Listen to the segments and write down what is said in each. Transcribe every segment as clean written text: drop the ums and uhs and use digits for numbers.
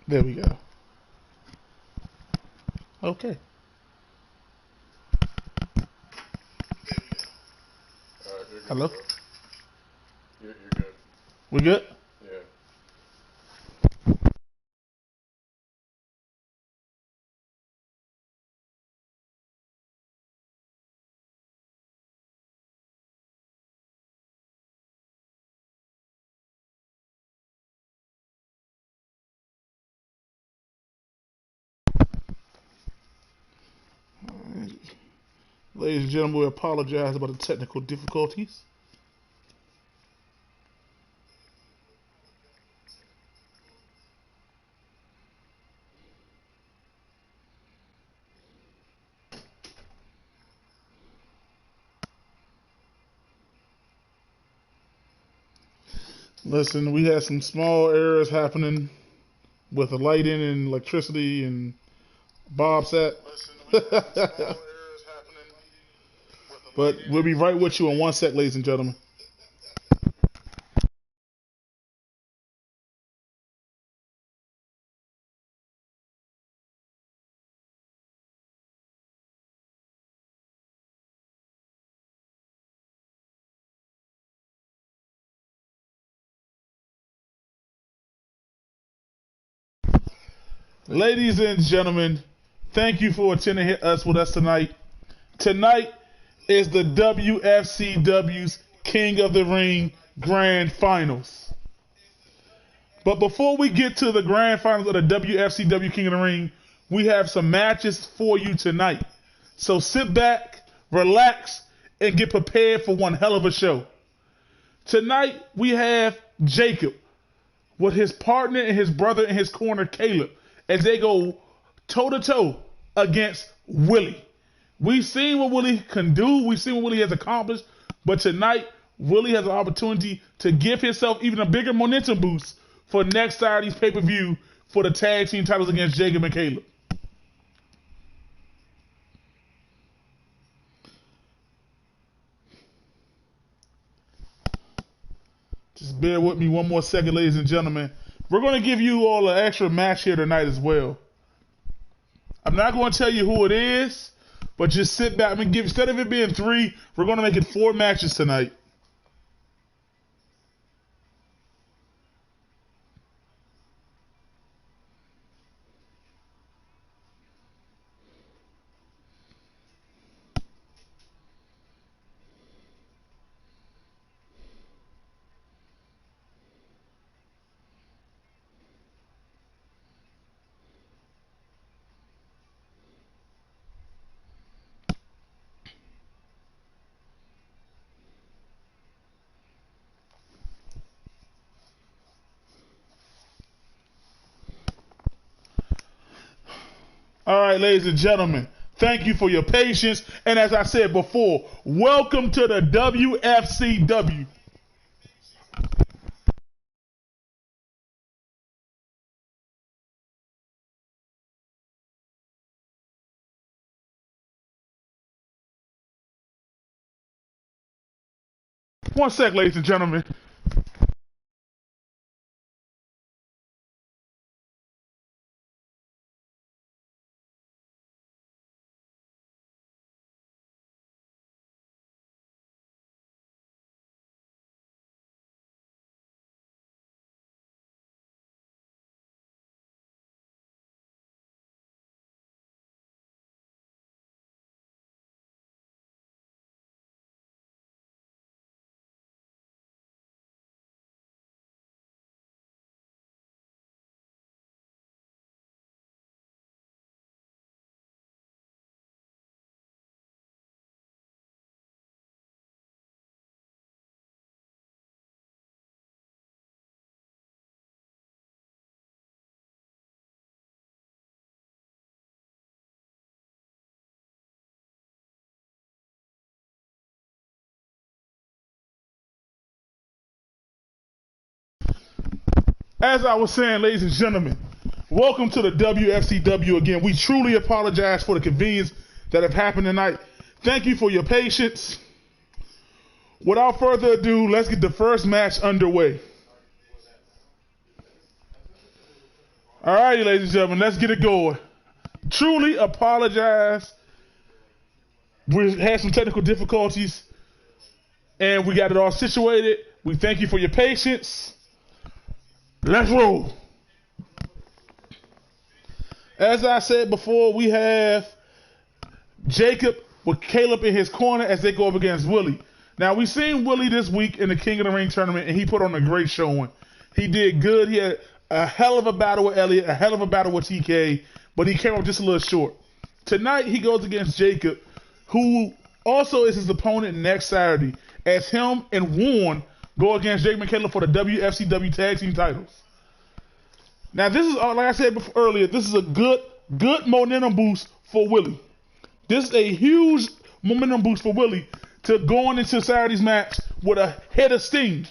There we go. Okay. You're good, Hello? bro. You're good. We good? Yeah. Ladies and gentlemen, we apologize about the technical difficulties. Listen, we had some small errors happening with the lighting and electricity and Bob set. But we'll be right with you in 1 sec, ladies and gentlemen. Ladies and gentlemen, thank you for attending us with us tonight. Tonight is the WFCW's King of the Ring Grand Finals. But before we get to the Grand Finals of the WFCW King of the Ring, we have some matches for you tonight. So sit back, relax, and get prepared for one hell of a show. Tonight we have Jacob with his partner and his brother in his corner, Caleb, as they go toe to toe against Willie. We've seen what Willie can do. We've seen what Willie has accomplished. But tonight, Willie has an opportunity to give himself even a bigger momentum boost for next Saturday's pay-per-view for the tag team titles against Jacob and Caleb. Just bear with me 1 more second, ladies and gentlemen. We're going to give you all an extra match here tonight as well. I'm not going to tell you who it is, but just sit back. Instead of it being 3, we're going to make it 4 matches tonight. All right, ladies and gentlemen, thank you for your patience. And as I said before, welcome to the WFCW. One sec, ladies and gentlemen. As I was saying, ladies and gentlemen, welcome to the WFCW again. We truly apologize for the convenience that have happened tonight. Thank you for your patience. Without further ado, let's get the first match underway. Alrighty, ladies and gentlemen, let's get it going. Truly apologize. We had some technical difficulties and we got it all situated. We thank you for your patience. Let's roll. As I said before, we have Jacob with Caleb in his corner as they go up against Willie. Now, we've seen Willie this week in the King of the Ring tournament, and he put on a great showing. He did good. He had a hell of a battle with Elliott, a hell of a battle with TK, but he came up just a little short. Tonight, he goes against Jacob, who also is his opponent next Saturday, as him and Warren go against Jacob and Caleb for the Wfcw tag team titles. Now, this is, like I said earlier, this is a good momentum boost for Willie. This is a huge momentum boost for Willie to going into Saturday's match with a head of steam.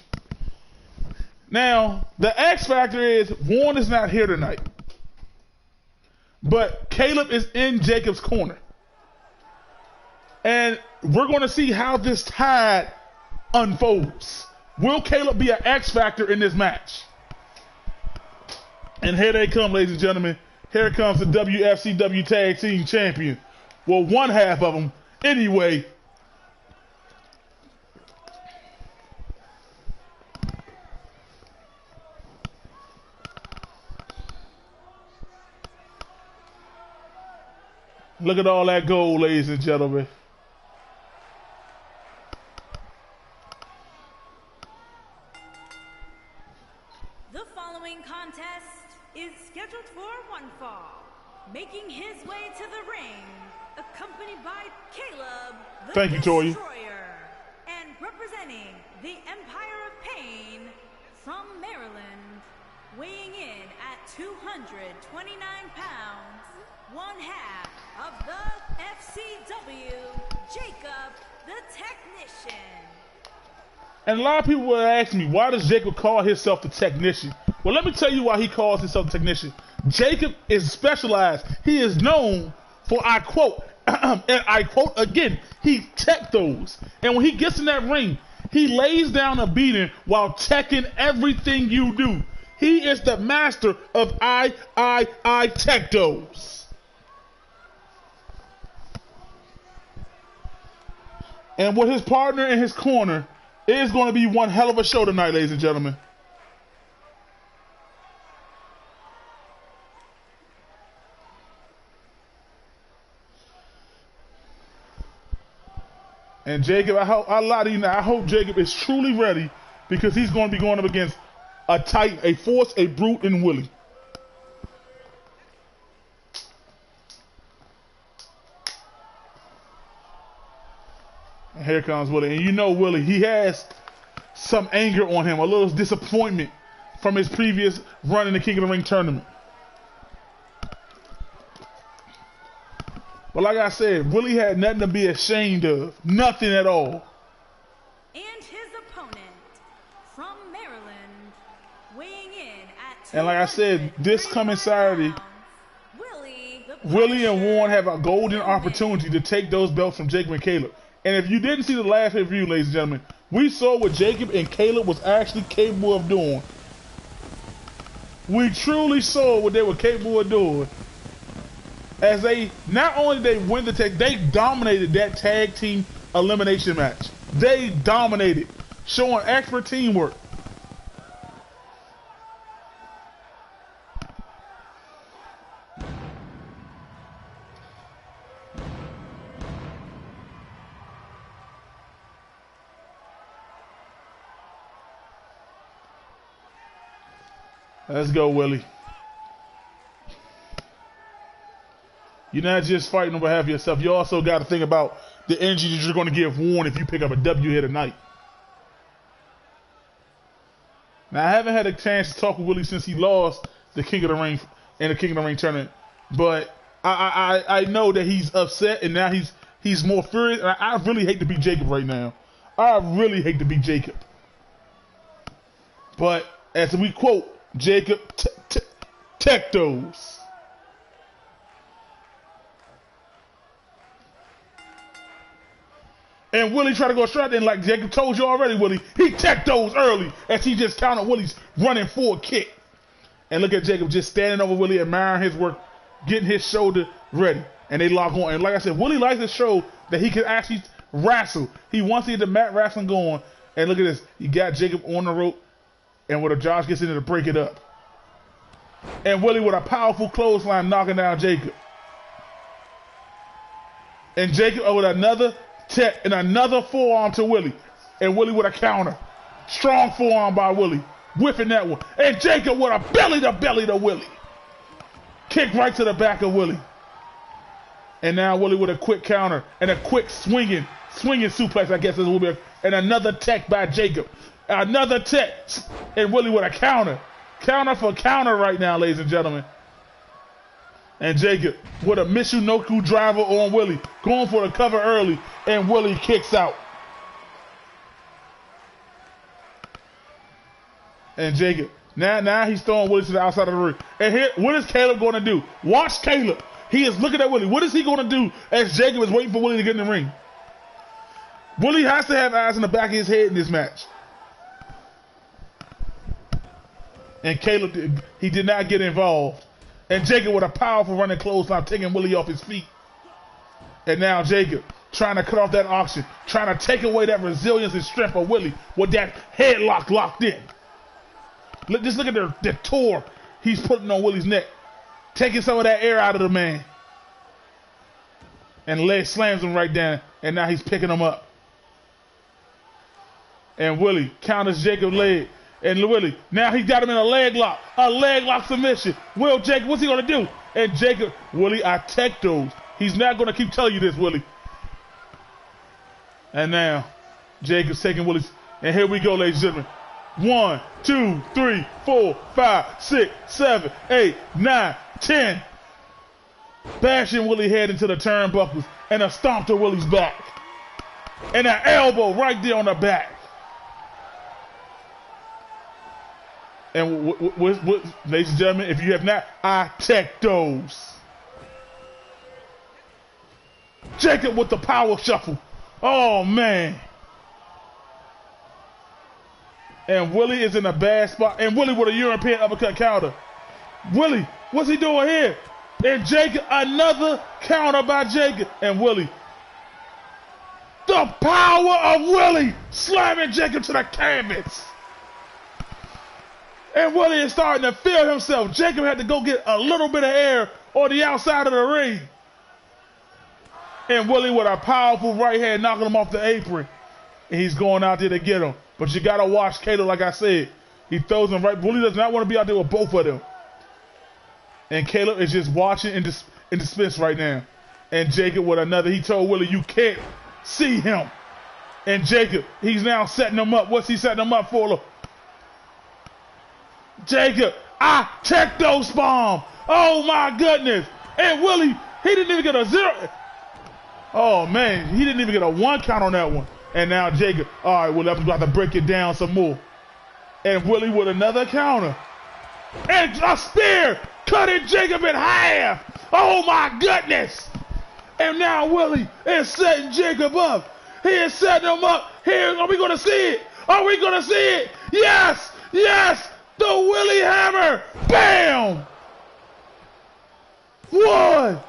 Now, the X factor is Warren is not here tonight, but Caleb is in Jacob's corner. And we're going to see how this tide unfolds. Will Caleb be an X factor in this match? And here they come, ladies and gentlemen. Here comes the WFCW Tag Team Champion. Well, one half of them. Anyway. Look at all that gold, ladies and gentlemen. The following contest is scheduled for one fall. Making his way to the ring, accompanied by Caleb, the Thank you, Toya. Destroyer, and representing the Empire of Pain from Maryland, weighing in at 229 pounds, one half of the FCW, Jacob the Technician. And a lot of people will ask me, why does Jacob call himself the Technician? Well, let me tell you why he calls himself the Technician. Jacob is specialized. He is known for, I quote, and I quote again, he tech those. And when he gets in that ring, he lays down a beating while teching everything you do. He is the master of I tech those. And with his partner in his corner, it is going to be one hell of a show tonight, ladies and gentlemen. And Jacob, I lie to you now, I hope Jacob is truly ready because he's going to be going up against a Titan, a Force, a Brute, and Willie. And here comes Willie. And you know Willie, he has some anger on him, a little disappointment from his previous run in the King of the Ring tournament. But like I said, Willie had nothing to be ashamed of. Nothing at all. And his opponent from Maryland, weighing in at And like I said, this coming Saturday, Willie and Warren have a golden opportunity to take those belts from Jacob and Caleb. And if you didn't see the last review, ladies and gentlemen, we saw what Jacob and Caleb was actually capable of doing. We truly saw what they were capable of doing. As they, not only they win the tag, they dominated that tag team elimination match. They dominated, showing expert teamwork. Let's go, Willie. You're not just fighting on behalf of yourself. You also got to think about the energy that you're going to give Warren if you pick up a W here tonight. Now, I haven't had a chance to talk with Willie since he lost the King of the Ring in the King of the Ring tournament, but I know that he's upset and now he's more furious. And I really hate to be Jacob right now. I really hate to be Jacob. But as we quote, Jacob tech those. And Willie tried to go straight in, like Jacob told you already, Willie. He tech those early as he just countered Willie's running forward kick. And look at Jacob just standing over Willie, admiring his work, getting his shoulder ready. And they lock on. And like I said, Willie likes to show that he can actually wrestle. He wants to get the mat wrestling going. And look at this. You got Jacob on the rope. And when Josh gets in there to break it up. And Willie with a powerful clothesline knocking down Jacob. And Jacob with another tech and another forearm to Willie. And Willie with a counter. Strong forearm by Willie. Whiffing that one. And Jacob with a belly to Willie. Kick right to the back of Willie. And now Willie with a quick counter. And a quick swinging suplex, I guess is a little bit. And another tech by Jacob. Another tech. And Willie with a counter. Counter for counter right now, ladies and gentlemen. And Jacob with a Michinoku driver on Willie. Going for the cover early. And Willie kicks out. And Jacob. Now he's throwing Willie to the outside of the ring. And here, what is Caleb going to do? Watch Caleb. He is looking at Willie. What is he going to do as Jacob is waiting for Willie to get in the ring? Willie has to have eyes in the back of his head in this match. And Caleb, he did not get involved. And Jacob with a powerful running clothesline, taking Willie off his feet. And now Jacob trying to cut off that oxygen, trying to take away that resilience and strength of Willie with that headlock locked in. Just look at the tour he's putting on Willie's neck. Taking some of that air out of the man. And leg slams him right down. And now he's picking him up. And Willie counters Jacob's leg. And Willie, now he got him in a leg lock. A leg lock submission. Will Jacob, what's he going to do? And Jacob, Willie, I tech those. He's not going to keep telling you this, Willie. And now, Jacob's taking Willie's. And here we go, ladies and gentlemen. 1, 2, 3, 4, 5, 6, 7, 8, 9, 10. Bashing Willie's head into the turnbuckles. And a stomp to Willie's back. And an elbow right there on the back. And ladies and gentlemen, if you have not, I tech those. Jacob with the power shuffle. Oh, man. And Willie is in a bad spot. And Willie with a European uppercut counter. Willie, what's he doing here? And Jacob, another counter by Jacob. And Willie. The power of Willie slamming Jacob to the canvas. And Willie is starting to feel himself. Jacob had to go get a little bit of air on the outside of the ring. And Willie with a powerful right hand knocking him off the apron. And he's going out there to get him. But you got to watch Caleb, like I said. He throws him right. Willie does not want to be out there with both of them. And Caleb is just watching in dismiss right now. And Jacob with another. He told Willie, you can't see him. And Jacob, he's now setting him up. What's he setting him up for? Jacob, I tech those bomb. Oh my goodness. And Willie, he didn't even get a 0. Oh man, he didn't even get a 1 count on that one. And now Jacob, all right, well, I'm about to break it down some more. And Willie with another counter. And a spear cutting Jacob in half. Oh my goodness. And now Willie is setting Jacob up. He is setting him up. Here, are we going to see it? Are we going to see it? Yes, yes. The Willie Hammer. Bam. 1,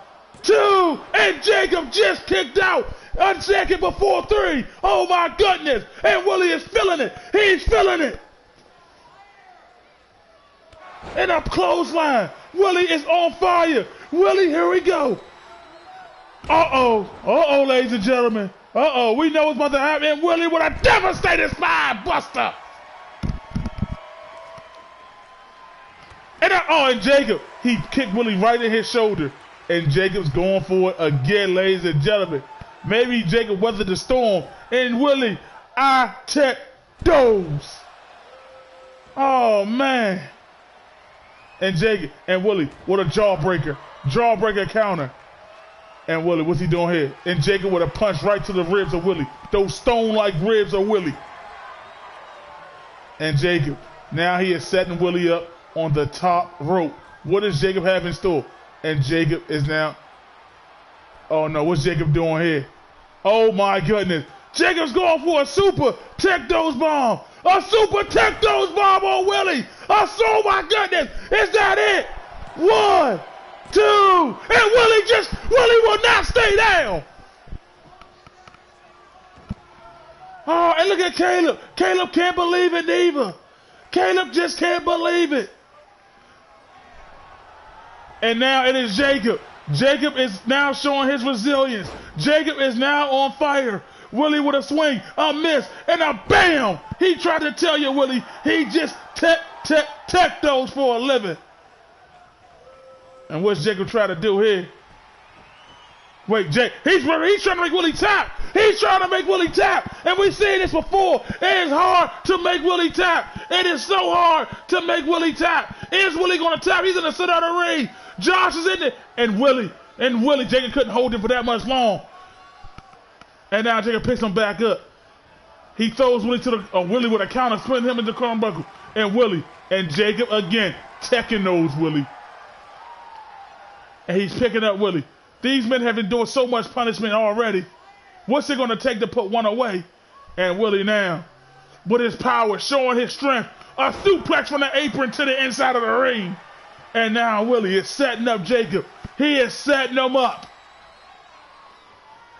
2, and Jacob just kicked out. A second before 3. Oh my goodness. And Willie is feeling it. He's feeling it. And a clothesline. Willie is on fire. Willie, here we go. Uh-oh. Uh-oh, ladies and gentlemen. Uh-oh. We know what's about to happen. And Willie with a devastating spine buster. And Jacob, he kicked Willie right in his shoulder. And Jacob's going for it again, ladies and gentlemen. Maybe Jacob weathered the storm. And Willie, I tech those. Oh, man. And Jacob and Willie with a jawbreaker. Jawbreaker counter. And Willie, what's he doing here? And Jacob with a punch right to the ribs of Willie. Those stone-like ribs of Willie. And Jacob, now he is setting Willie up on the top rope. What does Jacob have in store? And Jacob is now, oh no, what's Jacob doing here? Oh my goodness. Jacob's going for a super tech those bomb. A super tech those bomb on Willie. Oh my goodness. Is that it? 1, 2. And Willie will not stay down. Oh, and look at Caleb. Caleb can't believe it neither. Caleb just can't believe it. And now it is Jacob. Jacob is now showing his resilience. Jacob is now on fire. Willie with a swing, a miss, and a bam! He tried to tell you, Willie, he just tech those for a living. And what's Jacob trying to do here? Wait, he's trying to make Willie tap. He's trying to make Willie tap. And we've seen this before. It is hard to make Willie tap. It is so hard to make Willie tap. Is Willie going to tap? He's in the center of the ring. Josh is in there. And Willie, Jacob couldn't hold him for that much long. And now Jacob picks him back up. He throws Willie to Willie with a counter, spinning him into the turnbuckle. And Willie, and Jacob again, teching those Willie. And he's picking up Willie. These men have endured so much punishment already. What's it going to take to put one away? And Willie now, with his power, showing his strength, a suplex from the apron to the inside of the ring. And now Willie is setting up Jacob. He is setting him up.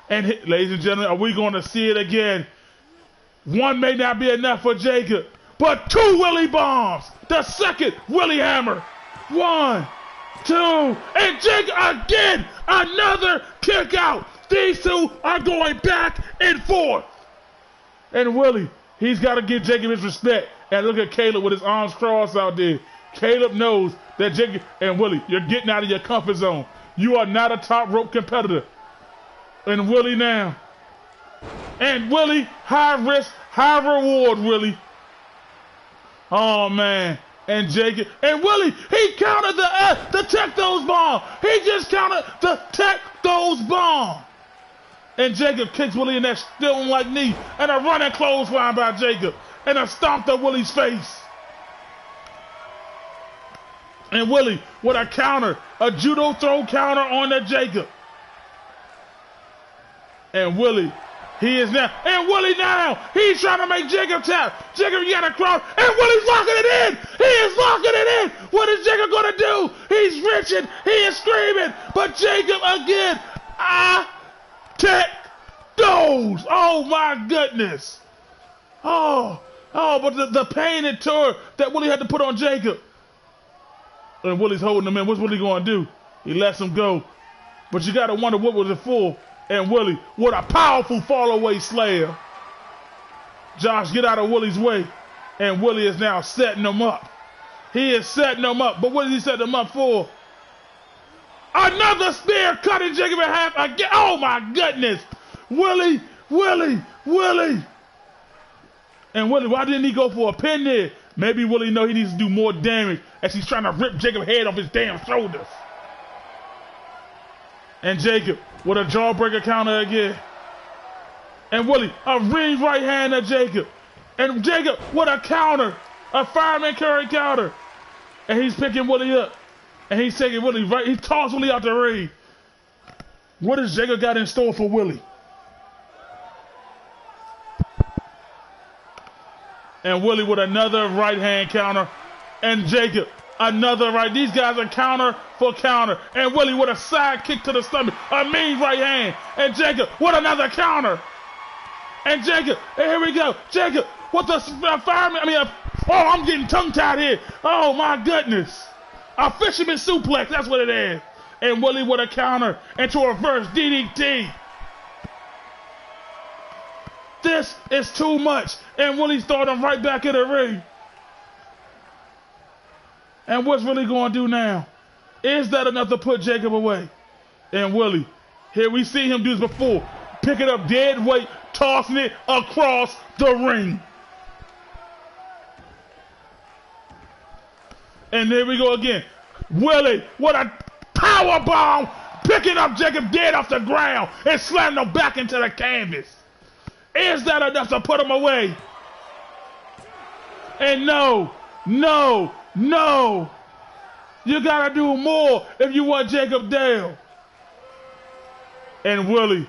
And ladies and gentlemen, are we going to see it again? One may not be enough for Jacob, but 2 Willie bombs. The second Willie hammer. 1, 2, and Jacob again, another kick out. These two are going back and forth. And Willie, he's got to give Jacob his respect. And look at Caleb with his arms crossed out there. Caleb knows that Jacob and Willie, you're getting out of your comfort zone. You are not a top rope competitor. And Willie now. And Willie, high risk, high reward, Willie. Oh, man. And Jacob, and Willie, he countered the tech those bomb. He just countered the tech those bomb. And Jacob kicks Willie in that stone-like knee, and a running clothesline by Jacob, and a stomp to Willie's face. And Willie with a counter, a judo throw counter on the Jacob. And Willie, he is now, and Willie now, he's trying to make Jacob tap. Jacob, you got to cross, and Willie's locking it in. He is locking it in. What is Jacob going to do? He's wrenching, he is screaming, but Jacob again, tech those. Oh my goodness. But the pain and tour that Willie had to put on Jacob. And Willie's holding him in. What's Willie going to do? He lets him go. But you got to wonder what was it for. And Willie, what a powerful fall-away slayer. Josh, get out of Willie's way. And Willie is now setting him up. He is setting him up. But what is he setting him up for? Another spear cutting Jacob in half again. Oh my goodness. Willie. And Willie, why didn't he go for a pin there? Maybe Willie know he needs to do more damage as he's trying to rip Jacob's head off his damn shoulders. And Jacob with a jawbreaker counter again. And Willie, a ring right hand to Jacob. And Jacob with a counter, a fireman carry counter. And he's picking Willie up. And he's taking Willie right, he tossed Willie out the ring. What has Jacob got in store for Willie? And Willie with another right hand counter. And Jacob, another right. These guys are counter for counter. And Willie with a side kick to the stomach. A mean right hand. And Jacob with another counter. And Jacob, and here we go. Jacob with the fireman. I'm getting tongue tied here. Oh my goodness. A fisherman suplex, that's what it is. And Willie with a counter into a reverse DDT. This is too much. And Willie's throwing him right back in the ring. And what's Willie going to do now? Is that enough to put Jacob away? And Willie, here we see him do this before. Picking up dead weight, tossing it across the ring. And there we go again. Willie, what a power bomb, picking up Jacob dead off the ground and slamming him back into the canvas. Is that enough to put him away? And no. You gotta do more if you want Jacob down. And Willie,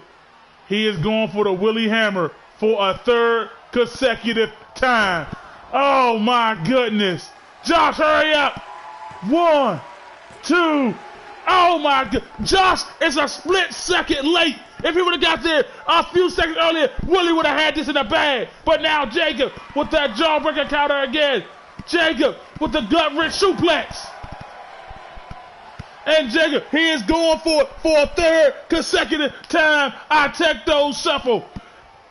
he is going for the Willie Hammer for a third consecutive time. Oh my goodness. Josh, hurry up. 1, 2. Oh my God. Josh is a split second late. If he would have got there a few seconds earlier, Willie would have had this in the bag. But now Jacob with that jawbreaker counter again. Jacob with the gut-wrench suplex. And Jacob, he is going for a third consecutive time. I take those shuffle.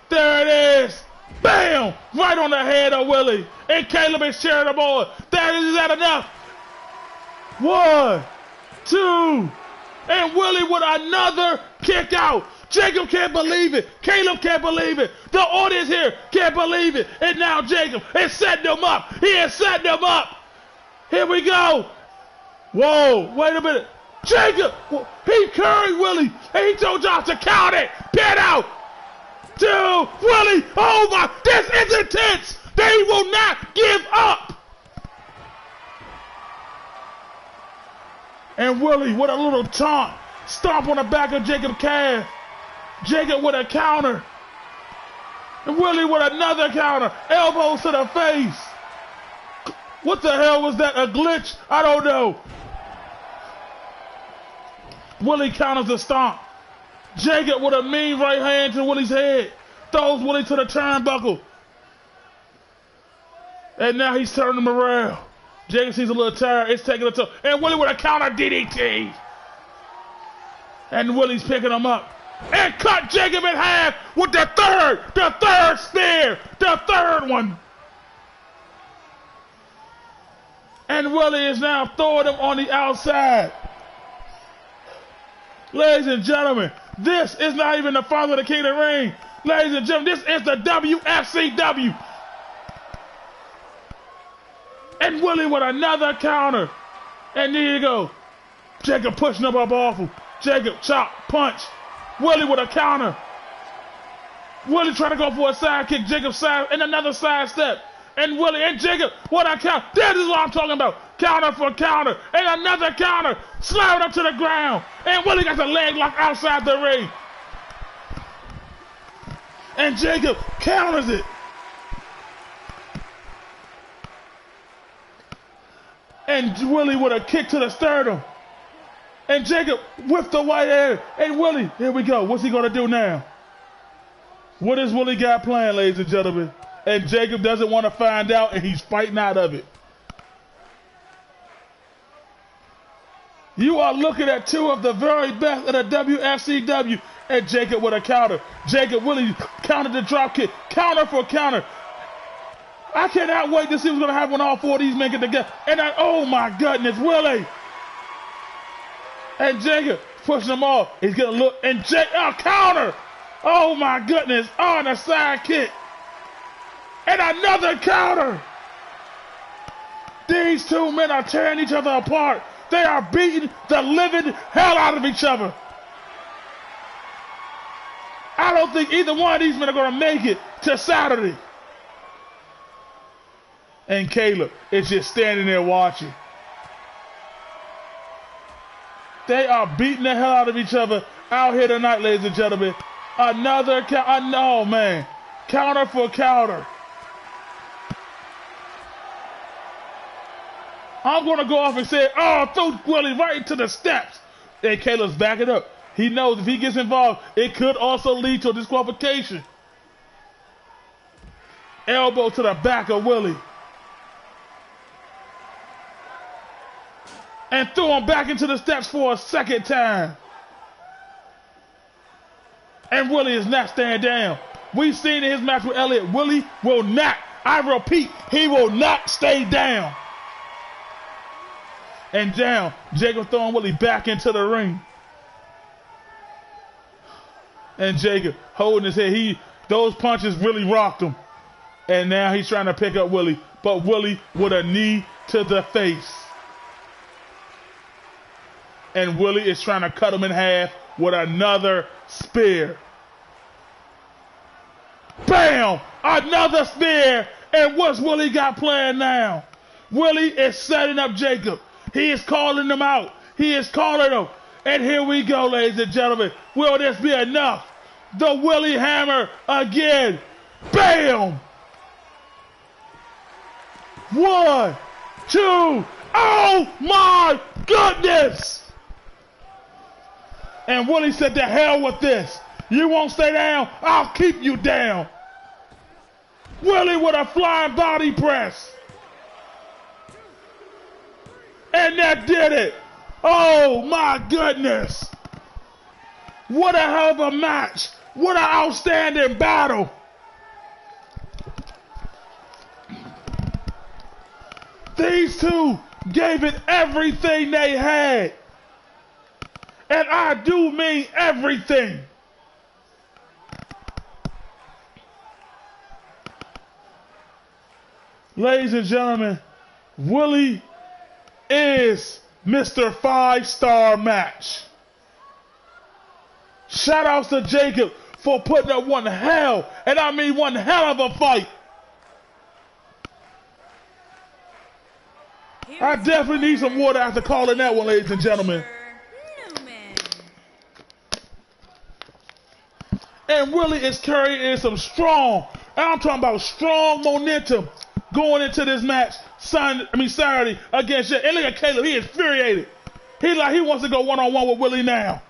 There it is. Bam! Right on the head of Willie. And Caleb is cheering the boy. Is that enough? 1, 2. And Willie with another kick out. Jacob can't believe it. Caleb can't believe it. The audience here can't believe it. And now Jacob is setting them up. He is setting them up. Here we go. Whoa, wait a minute. Jacob, he carried Willie. And he told Josh to count it. Pin out. 2, Willie. Oh my, this is intense. They will not give up. And Willie with a little taunt. Stomp on the back of Jacob's calf. Jacob with a counter. And Willie with another counter. Elbows to the face. What the hell was that? A glitch? I don't know. Willie counters the stomp. Jacob with a mean right hand to Willie's head. Throws Willie to the turnbuckle. And now he's turning him around. Jacob seems a little tired. It's taking a toll. And Willie with a counter DDT. And Willie's picking him up. And cut Jacob in half with the third spear. The third one. And Willie is now throwing him on the outside. Ladies and gentlemen, this is not even the Father of the King of the Ring. Ladies and gentlemen, this is the WFCW. And Willie with another counter. And there you go. Jacob pushing him up awful. Jacob chop, punch. Willie with a counter. Willie trying to go for a side kick. Jacob side and another side step. And Willie and Jacob, what a count. That is what I'm talking about. Counter for counter. And another counter. Slide up to the ground. And Willie got the leg lock outside the ring. And Jacob counters it. And Willie with a kick to the sternum. And Jacob with the white hair. And Willie, here we go. What's he going to do now? What has Willie got planned, ladies and gentlemen? And Jacob doesn't want to find out, and he's fighting out of it. You are looking at two of the very best of the WFCW. And Jacob with a counter. Jacob Willie countered the drop kick. Counter for counter. I cannot wait to see what's going to happen when all four of these men get together. And oh my goodness, Willie. And Jacob pushing them off. He's going to look. And counter. Oh my goodness. Oh, and a side kick. And another counter. These two men are tearing each other apart. They are beating the living hell out of each other. I don't think either one of these men are going to make it to Saturday. And Caleb is just standing there watching. They are beating the hell out of each other out here tonight, ladies and gentlemen. Another oh man, counter for counter. I'm going to go off and say, oh, throw Willie right into the steps. And Caleb's backing up. He knows if he gets involved, it could also lead to a disqualification. Elbow to the back of Willie. And threw him back into the steps for a second time. And Willie is not staying down. We've seen in his match with Elliott, Willie will not, I repeat, he will not stay down. And down, Jacob throwing Willie back into the ring. And Jacob holding his head. Those punches really rocked him. And now he's trying to pick up Willie. But Willie with a knee to the face. And Willie is trying to cut him in half with another spear. Bam! Another spear. And what's Willie got planned now? Willie is setting up Jacob. He is calling them out. He is calling them. And here we go, ladies and gentlemen. Will this be enough? The Willie Hammer again. Bam! 1, 2. Oh my goodness! And Willie said, "To hell with this. You won't stay down? I'll keep you down." Willie with a flying body press. And that did it. Oh my goodness. What a hell of a match. What an outstanding battle. These two gave it everything they had. And I do mean everything. Ladies and gentlemen, Willie is Mr. 5-star match. Shout outs to Jacob for putting up one hell, and I mean one hell of a fight. I definitely need some water after calling that one, ladies and gentlemen. And Willie is carrying some strong, and I'm talking about strong momentum going into this match Saturday against you. And look at Caleb, he is infuriated. He wants to go one-on-one with Willie now.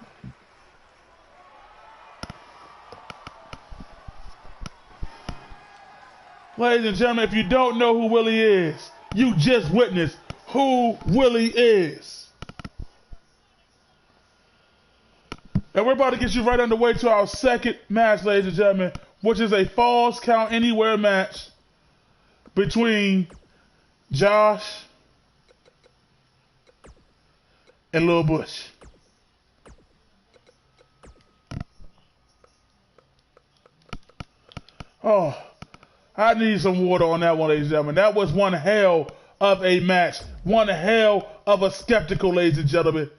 Ladies and gentlemen, if you don't know who Willie is, you just witnessed who Willie is. And we're about to get you right underway to our second match, ladies and gentlemen, which is a Falls Count Anywhere match between Josh and Lil Bush. Oh, I need some water on that one, ladies and gentlemen. That was one hell of a match. One hell of a spectacle, ladies and gentlemen.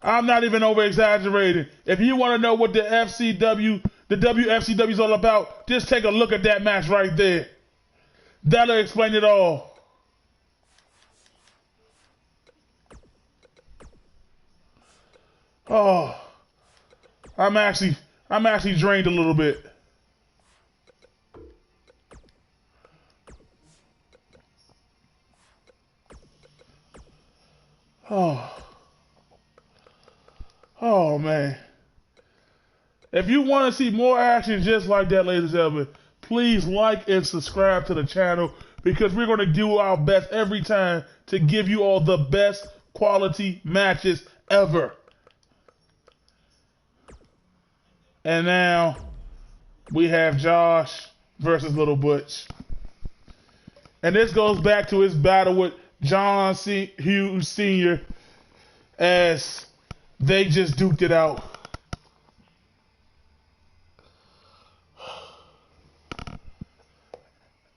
I'm not even over exaggerating. If you want to know what the WFCW is all about, just take a look at that match right there. That'll explain it all. Oh, I'm actually drained a little bit. Oh man. If you want to see more action just like that, ladies and gentlemen, please like and subscribe to the channel, because we're going to do our best every time to give you all the best quality matches ever. And now we have Josh versus Little Butch. And this goes back to his battle with John Hughes Sr. as they just duked it out.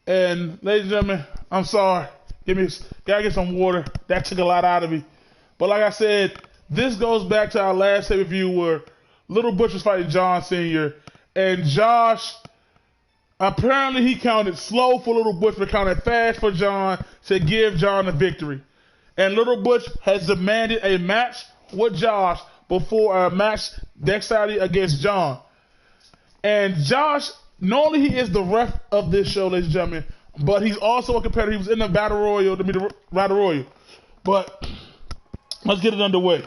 And ladies and gentlemen, I'm sorry. Gotta get some water. That took a lot out of me. But like I said, this goes back to our last review where Little Butch was fighting John Sr. And Josh, apparently he counted slow for Little Butch, but counted fast for John to give John the victory. And Little Butch has demanded a match with Josh before a match next Saturday against John. And Josh, normally he is the ref of this show, ladies and gentlemen, but he's also a competitor. He was in the Battle Royal to be the Battle Royal. But let's get it underway.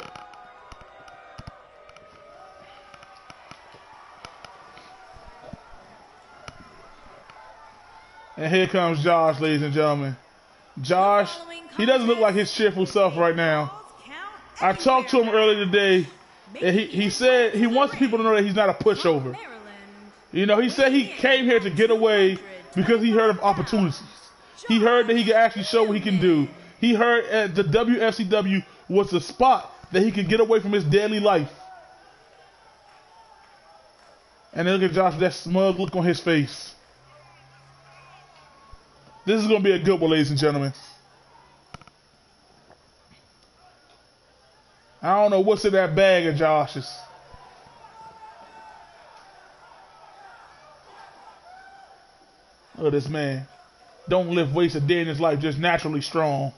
And here comes Josh, ladies and gentlemen. Josh, he doesn't look like his cheerful self right now. I talked to him earlier today, and he said he wants people to know that he's not a pushover. You know, he said he came here to get away because he heard of opportunities. He heard that he could actually show what he can do. He heard the WFCW was the spot that he could get away from his daily life. And then look at Josh with that smug look on his face. This is going to be a good one, ladies and gentlemen. I don't know what's in that bag of Josh's. Look at this man. Don't lift weights a day in his life, just naturally strong.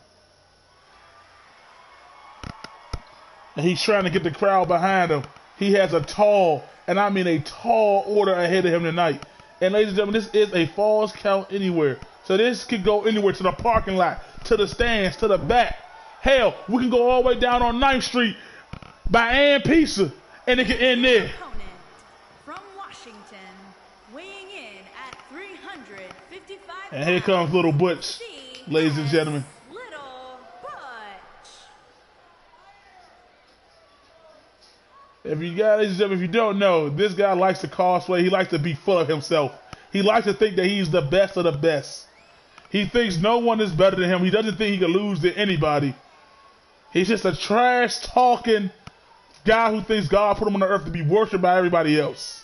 And he's trying to get the crowd behind him. He has a tall, and I mean a tall order ahead of him tonight. And ladies and gentlemen, this is a Falls Count Anywhere. So this could go anywhere, to the parking lot, to the stands, to the back. Hell, we can go all the way down on 9th Street by Ann Pizza, and it can end there. Opponent from Washington, weighing in at 355 And here comes Little Butch, ladies and gentlemen. Little Butch. If you guys, if you don't know, this guy likes to cosplay. He likes to be full of himself. He likes to think that he's the best of the best. He thinks no one is better than him. He doesn't think he can lose to anybody. He's just a trash talking guy who thinks God put him on the earth to be worshipped by everybody else.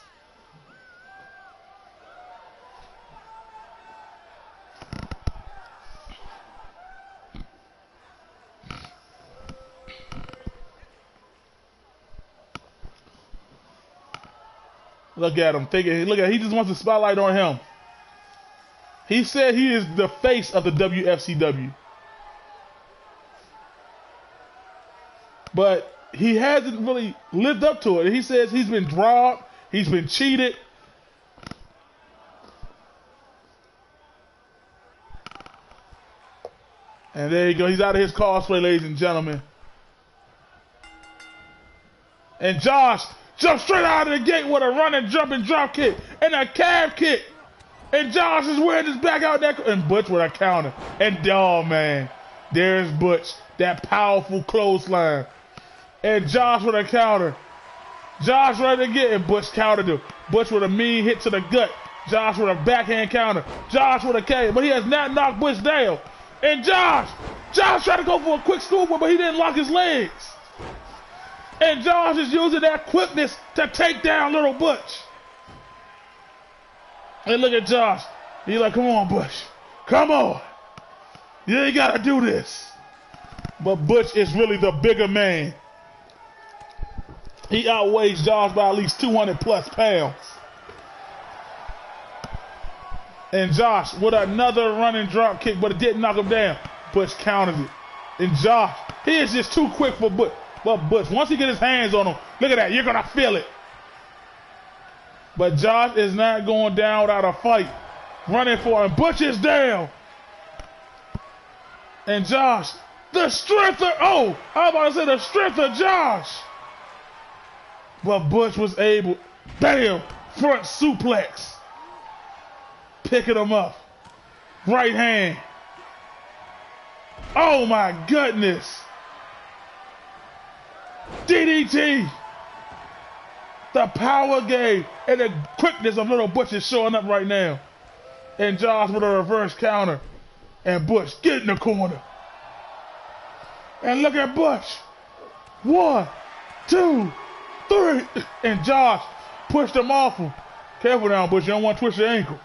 Look at him. He just wants the spotlight on him. He said he is the face of the WFCW. But he hasn't really lived up to it. He says he's been robbed, he's been cheated. And there you go. He's out of his cosplay, ladies and gentlemen. And Josh jumps straight out of the gate with a running, jumping drop kick and a calf kick. And Josh is wearing his back out there. And Butch with a counter. And oh man, there's Butch. That powerful clothesline. And Josh with a counter. Josh ready to get it. Butch countered him. Butch with a mean hit to the gut. Josh with a backhand counter. Josh with a K. But he has not knocked Butch down. And Josh tried to go for a quick schoolboy, but he didn't lock his legs. And Josh is using that quickness to take down Little Butch. And look at Josh. He's like, come on, Butch. Come on. You ain't got to do this. But Butch is really the bigger man. He outweighs Josh by at least 200 plus pounds. And Josh with another running drop kick, but it didn't knock him down. Butch countered it. And Josh, he is just too quick for Butch. But Butch, once he gets his hands on him, look at that, you're going to feel it. But Josh is not going down without a fight. Running for him. Butch is down. And Josh, the strength of, I was about to say the strength of Josh. But Butch was able, bam, front suplex. Picking him up. Right hand. Oh my goodness. DDT. The power game and the quickness of Little Butch is showing up right now. And Josh with a reverse counter. And Butch get in the corner. And look at Butch. 1, 2, 3. And Josh pushed him off him. Careful now, Butch. You don't want to twist your ankle.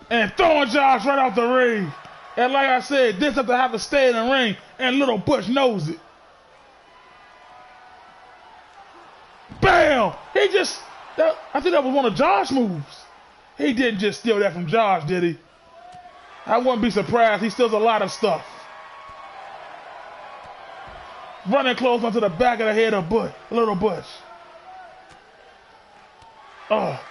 And throwing Josh right out the ring. And like I said, this have to have to stay in the ring. And Little Butch knows it. Bam! I think that was one of Josh's moves. He didn't just steal that from Josh, did he? I wouldn't be surprised. He steals a lot of stuff. Running close onto the back of the head of Little Butch. Oh.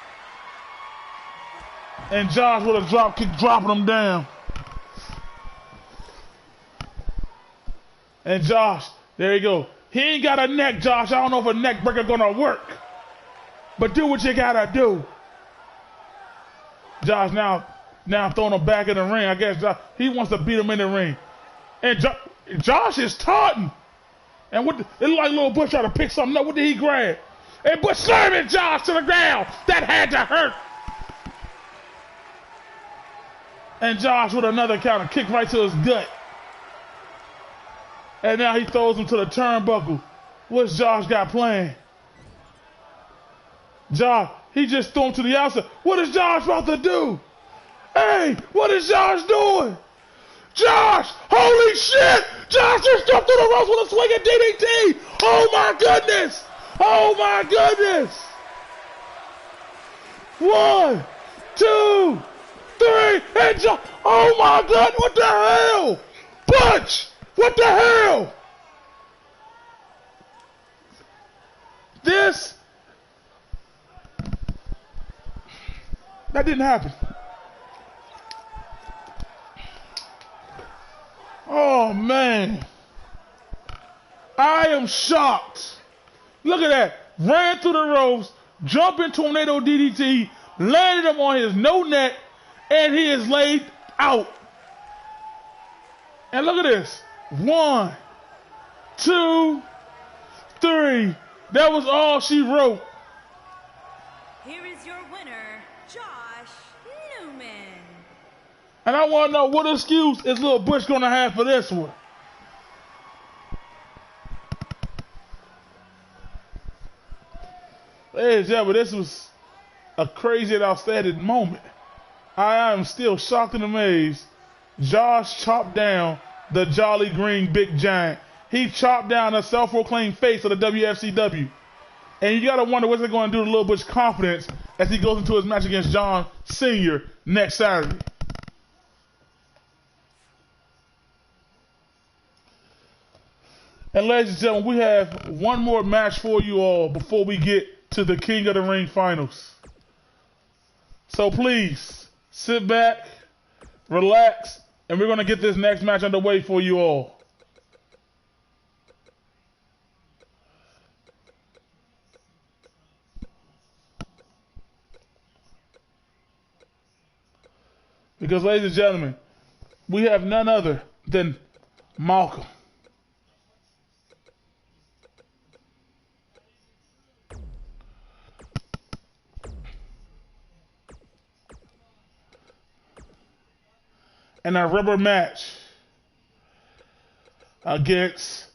And Josh with a drop kick, dropping him down. And Josh, there you go. He ain't got a neck, Josh. I don't know if a neck breaker gonna work. But do what you gotta do. Josh now throwing him back in the ring. I guess he wants to beat him in the ring. And Josh is taunting. And it looked like Little Butch tried to pick something up. What did he grab? And Butch slamming Josh to the ground. That had to hurt. And Josh with another counter, kick right to his gut. And now he throws him to the turnbuckle. What's Josh got planned? Josh, he just threw him to the outside. What is Josh about to do? Hey, what is Josh doing? Josh, holy shit! Josh just jumped through the ropes with a swinging DDT! Oh my goodness! Oh my goodness! 1, 2, 3, and Josh! Oh my God! What the hell? Butch! What the hell? That didn't happen. man. I am shocked. Look at that. Ran through the ropes, jumping tornado DDT, landed him on his no neck, and he is laid out. And look at this. 1, 2, 3. That was all she wrote. Here is your winner, Josh Newman. And I want to know what excuse is Lil Butch going to have for this one. Ladies and gentlemen, this was a crazy and outstanding moment. I am still shocked and amazed. Josh chopped down the Jolly Green Big Giant. He chopped down the self-proclaimed face of the WFCW. And you got to wonder what's it going to do to Lil Butch's confidence as he goes into his match against John Sr. next Saturday. And ladies and gentlemen, we have one more match for you all before we get to the King of the Ring finals. So please, sit back, relax, and we're going to get this next match underway for you all. Because, ladies and gentlemen, we have none other than Malcolm. And a rubber match against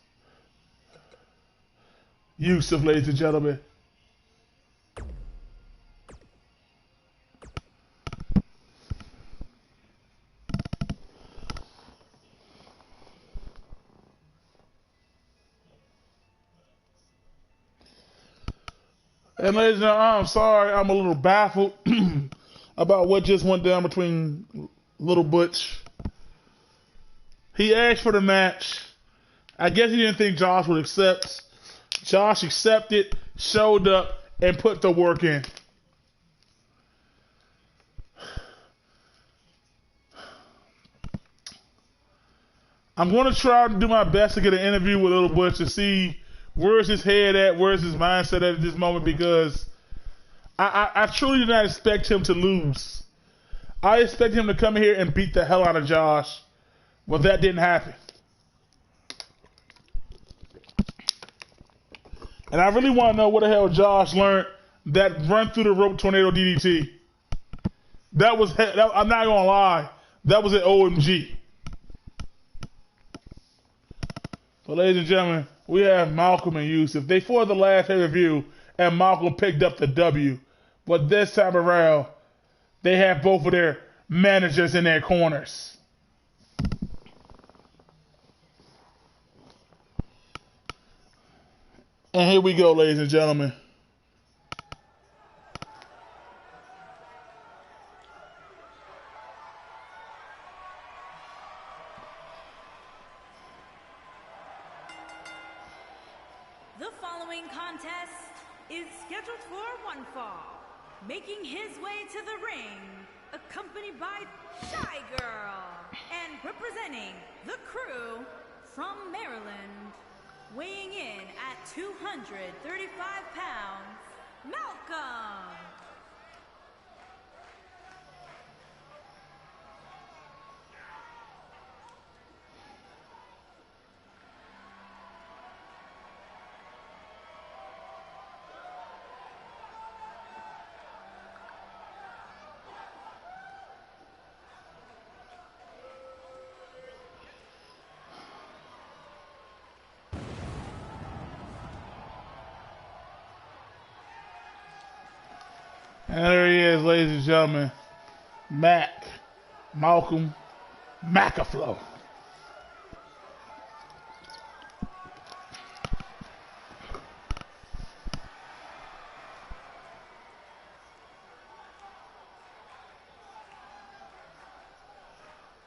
Yusuf, ladies and gentlemen. And ladies and gentlemen, I'm sorry, I'm a little baffled about what just went down between Little Butch. He asked for the match. I guess he didn't think Josh would accept. Josh accepted, showed up, and put the work in. I'm going to try to do my best to get an interview with Little Butch to see where's his head at, where's his mindset at this moment, because I truly did not expect him to lose. I expect him to come here and beat the hell out of Josh. Well, that didn't happen. And I really want to know what the hell Josh learned that run through the rope tornado DDT. I'm not going to lie, that was an OMG. So, ladies and gentlemen, we have Malcolm and Yusuf. They fought the last pay-per-view, and Malcolm picked up the W. But this time around, they have both of their managers in their corners. And here we go, ladies and gentlemen. The following contest is scheduled for one fall. Making his way to the ring, accompanied by Shy Girl, and representing the Crew from Maryland, weighing in at 235 pounds, Malcolm. And there he is, ladies and gentlemen. Malcolm McAflow.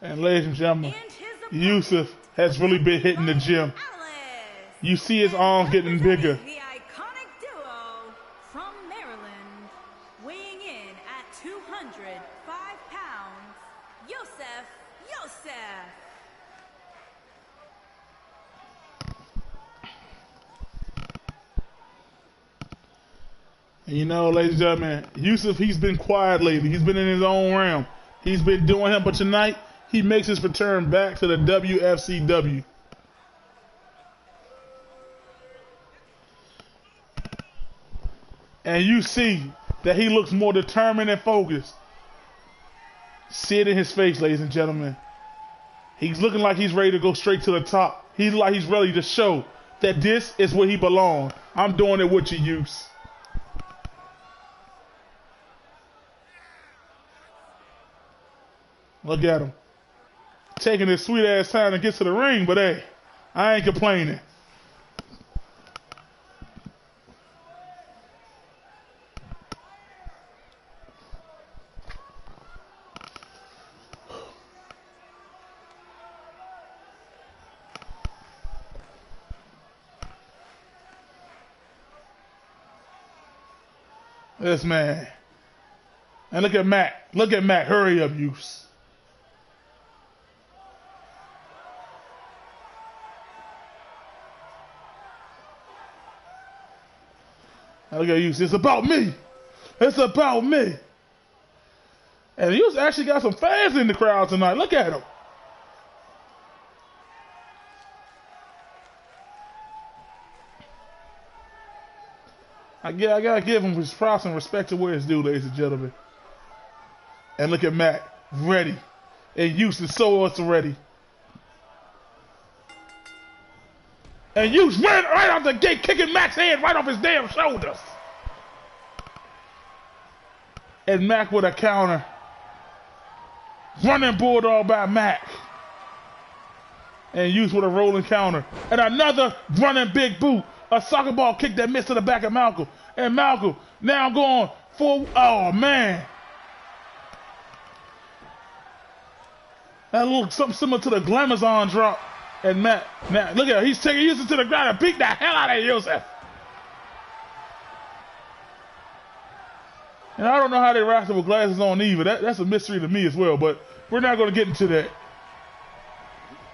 And ladies and gentlemen, Yusuf has really been hitting the gym. You see his arms getting bigger. The iconic duo from Maryland, weighing in at 205 pounds, Yosef. You know, ladies and gentlemen, Yusuf, he's been quiet lately. He's been in his own realm. He's been doing him, but tonight he makes his return back to the WFCW. And you see that he looks more determined and focused. See it in his face, ladies and gentlemen. He's looking like he's ready to go straight to the top. He's like he's ready to show that this is where he belongs. I'm doing it with you, Use. Look at him. Taking his sweet ass time to get to the ring, but hey, I ain't complaining. This man. And look at Mac. Look at Mac. Hurry up, Use. Look at Use. It's about me. It's about me. And Use actually got some fans in the crowd tonight. Look at him. I gotta give him his props and respect to where it's due, ladies and gentlemen. And look at Mac, ready. And Use is so also ready. And Use ran right off the gate, kicking Mac's hand right off his damn shoulders. And Mac with a counter. Running bulldog by Mac. And Use with a rolling counter. And another running big boot. A soccer ball kick that missed to the back of Malcolm. And Malcolm now going for, oh man. That looks something similar to the Glamazon drop. And Matt, now look at him. He's taking Yusuf to the ground and beat the hell out of Yusuf. And I don't know how they wrestle with glasses on either. That's a mystery to me as well, but we're not going to get into that.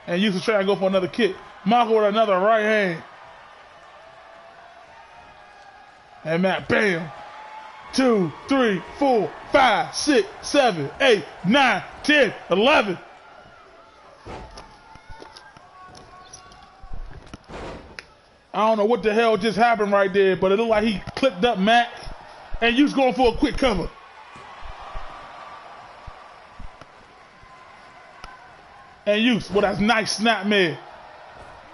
And Yusuf trying to go for another kick. Malcolm with another right hand. And Matt, bam. 2, 3, 4, 5, 6, 7, 8, 9, 10, 11. I don't know what the hell just happened right there, but it looked like he clipped up Mac and Use going for a quick cover. And Use with a nice snap man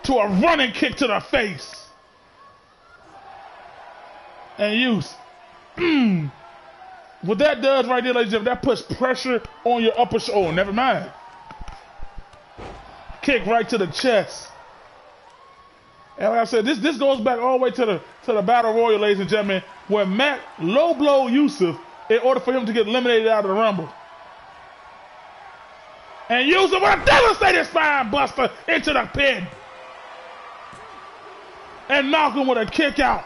to a running kick to the face. And Use, what that does right there, ladies and gentlemen, that puts pressure on your upper shoulder. Oh, never mind. Kick right to the chest. And like I said, this goes back all the way to the Battle Royal, ladies and gentlemen, where Mac low blow Yusuf in order for him to get eliminated out of the Rumble. And Yusuf with a devastating spine buster into the pin. And Malcolm with a kick out.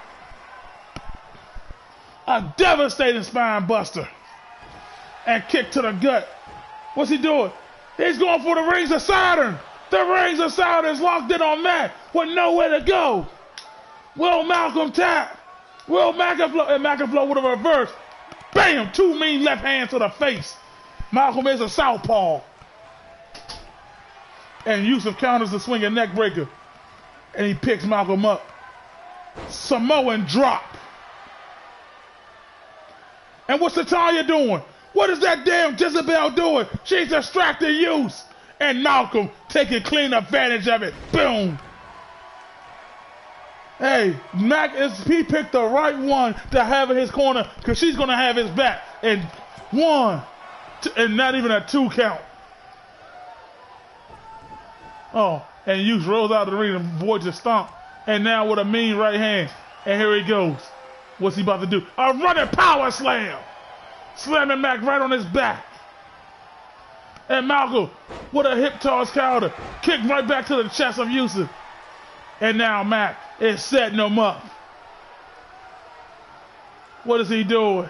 A devastating spine buster. And kick to the gut. What's he doing? He's going for the Rings of Saturn. The Rings of Saturn is locked in on Mac with nowhere to go. Will Malcolm tap? Will McAflow? And McAflow with a reverse. Bam! 2 mean left hands to the face. Malcolm is a southpaw. And Yusuf counters the swinging neck breaker. And he picks Malcolm up. Samoan drop. And what's Natalya doing? What is that damn Jezebel doing? She's distracting Use. And Malcolm taking clean advantage of it. Boom. Hey, he picked the right one to have in his corner because she's going to have his back. And 1, 2, and not even a 2 count. Oh, and Use rolls out of the ring and avoids a stomp. And now with a mean right hand. And here he goes. What's he about to do? A running power slam. Slamming Mac right on his back. And Malcolm with a hip toss counter. Kick right back to the chest of Yusuf. And now Mac is setting him up. What is he doing?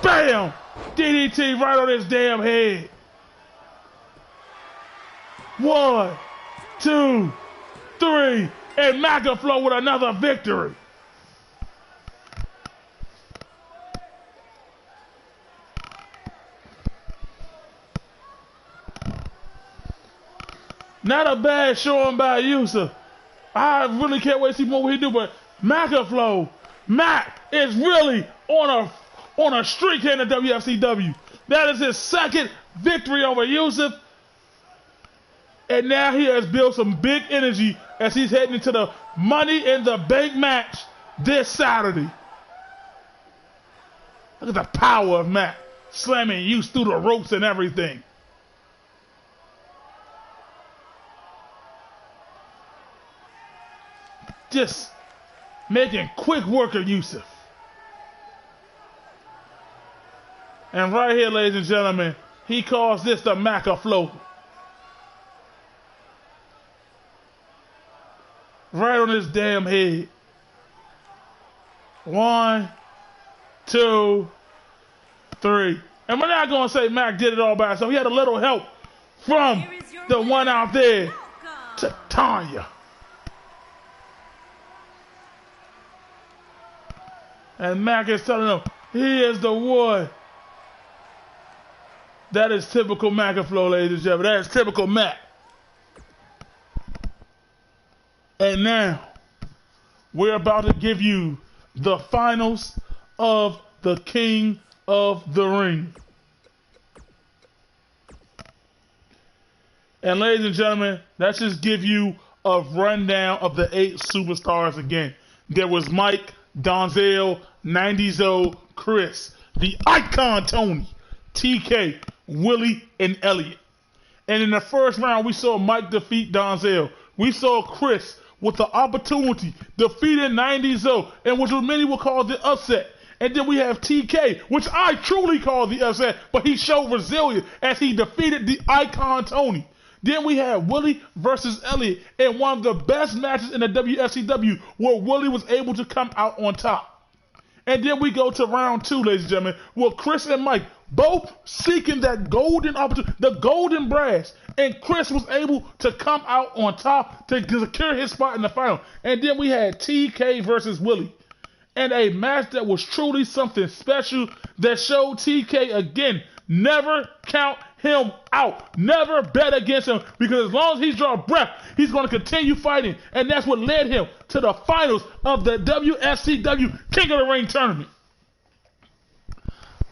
Bam! DDT right on his damn head. 1, 2, 3. And McAflow with another victory. Not a bad showing by Yusuf. I really can't wait to see more what he do, but Macaflow, Mac is really on a streak here in the WFCW. That is his second victory over Yusuf. And now he has built some big energy as he's heading into the Money in the Bank match this Saturday. Look at the power of Mac slamming Yusuf through the ropes and everything. Just making quick work of Yusuf. And right here, ladies and gentlemen, he calls this the Macaflow. Right on his damn head. 1, 2, 3. And we're not going to say Mac did it all by himself. He had a little help from the one out there, to Tanya. And Mac is telling him, he is the one. That is typical Macaflow, ladies and gentlemen. That is typical Mac. And now, we're about to give you the finals of the King of the Ring. And ladies and gentlemen, let's just give you a rundown of the 8 superstars again. There was Mike, Donzel, 90-Zo, Chris, the Icon Tony, TK, Willie, and Elliot. And in the first round, we saw Mike defeat Donzel. We saw Chris with the opportunity defeating 90-Zo, and which many will call the upset. And then we have TK, which I truly call the upset, but he showed resilience as he defeated the Icon Tony. Then we had Willie versus Elliot in one of the best matches in the WFCW, where Willie was able to come out on top. And then we go to round 2, ladies and gentlemen, where Chris and Mike both seeking that golden opportunity, the golden brass. And Chris was able to come out on top to secure his spot in the final. And then we had TK versus Willie. And a match that was truly something special that showed TK again, never count him out. Never bet against him, because as long as he's drawing breath, he's going to continue fighting. And that's what led him to the finals of the WFCW King of the Ring tournament.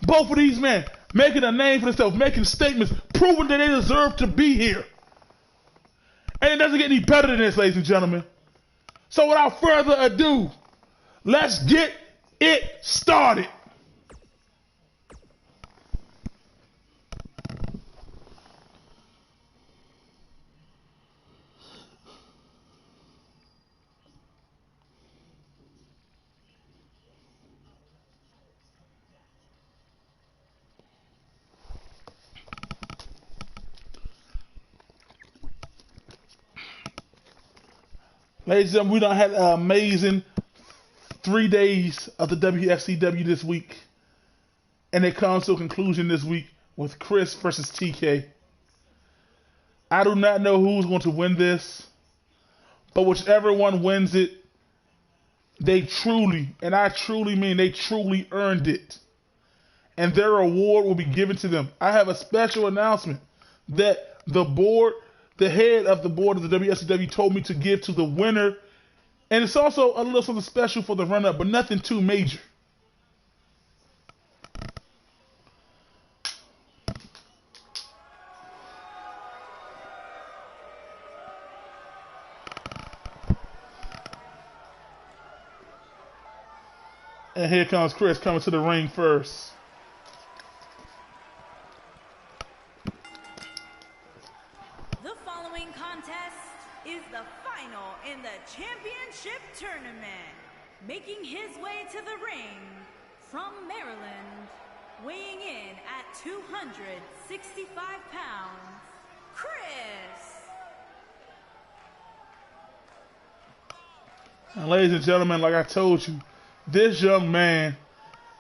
Both of these men making a name for themselves, making statements, proving that they deserve to be here. And it doesn't get any better than this, ladies and gentlemen. So without further ado, let's get it started. Ladies and gentlemen, we done had an amazing 3 days of the WFCW this week. And it comes to a conclusion this week with Chris versus TK. I do not know who's going to win this, but whichever one wins it, they truly, and I truly mean they truly earned it. And their award will be given to them. I have a special announcement that the head of the board of the WSCW told me to give to the winner. And it's also a little something special for the runner-up, but nothing too major. And here comes Chris coming to the ring first. The following contest is the final in the championship tournament. Making his way to the ring from Maryland, weighing in at 265 pounds, Chris. And ladies and gentlemen, like I told you, this young man,